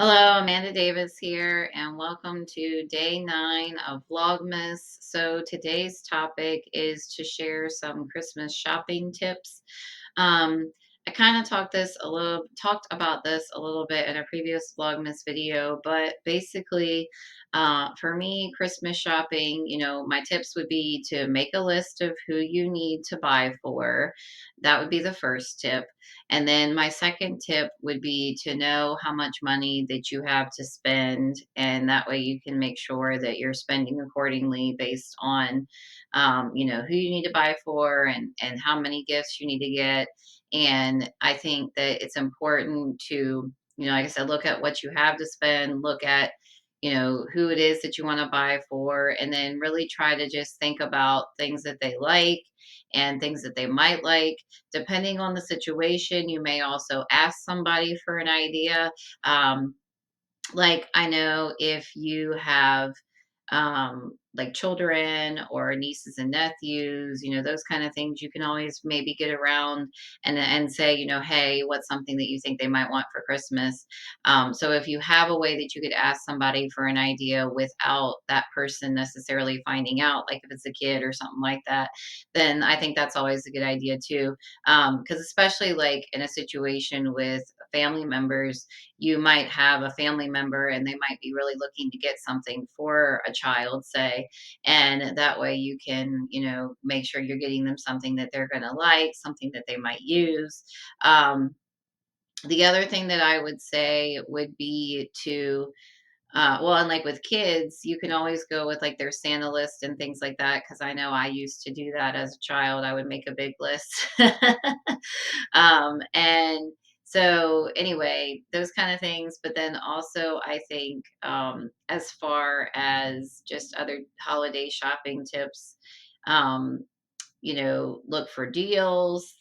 Hello, Amanda Davis here, and welcome to day 9 of Vlogmas. So, today's topic is to share some Christmas shopping tips. Um, I kind of talked about this a little bit in a previous Vlogmas video, but basically, for me, Christmas shopping, my tips would be to make a list of who you need to buy for. That would be the first tip. And then my second tip would be to know how much money that you have to spend, and that way you can make sure that you're spending accordingly based on, who you need to buy for and how many gifts you need to get. And I think that it's important to, like I said, look at what you have to spend, look at, who it is that you want to buy for, and then really try to just think about things that they like and things that they might like. Depending on the situation, you may also ask somebody for an idea. Like, I know if you have like children or nieces and nephews, those kind of things, you can always maybe get around and say, hey, what's something that you think they might want for Christmas? So if you have a way that you could ask somebody for an idea without that person necessarily finding out, like if it's a kid or something like that, then I think that's always a good idea too. Because especially like in a situation with family members, you might have a family member and they might be really looking to get something for a child, say, and that way you can, make sure you're getting them something that they're going to like, something that they might use. Um, the other thing that I would say would be to well, and like with kids, you can always go with like their Santa list and things like that. Cause I know I used to do that as a child. I would make a big list. And so, anyway, those kind of things. But then also, I think as far as just other holiday shopping tips, um, look for deals,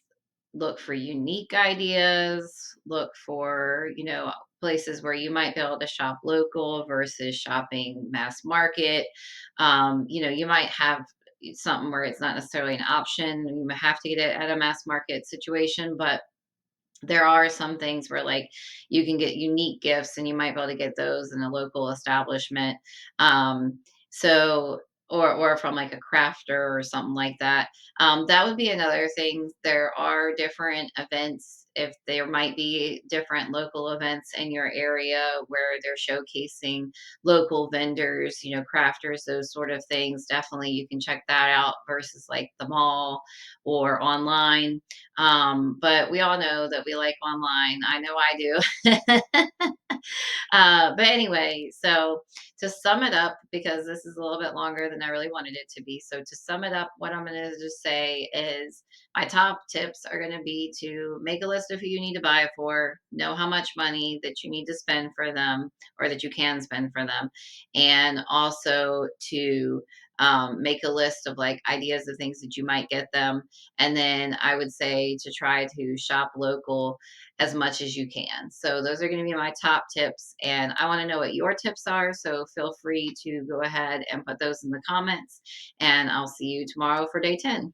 look for unique ideas, look for, places where you might be able to shop local versus shopping mass market. You might have something where it's not necessarily an option. You might have to get it at a mass market situation, but there are some things where like you can get unique gifts and you might be able to get those in a local establishment. So or from like a crafter or something like that. That would be another thing. There are different events, if there might be different local events in your area where they're showcasing local vendors, crafters, those sort of things. Definitely you can check that out versus like the mall or online. But we all know that we like online. I know I do. But anyway, so to sum it up, because this is a little bit longer than I really wanted it to be. So to sum it up, what I'm going to just say is my top tips are going to be to make a list of who you need to buy for, know how much money that you need to spend for them or that you can spend for them, and also to make a list of like ideas of things that you might get them. And then I would say to try to shop local as much as you can. So those are going to be my top tips. And I want to know what your tips are. So feel free to go ahead and put those in the comments. And I'll see you tomorrow for day 10.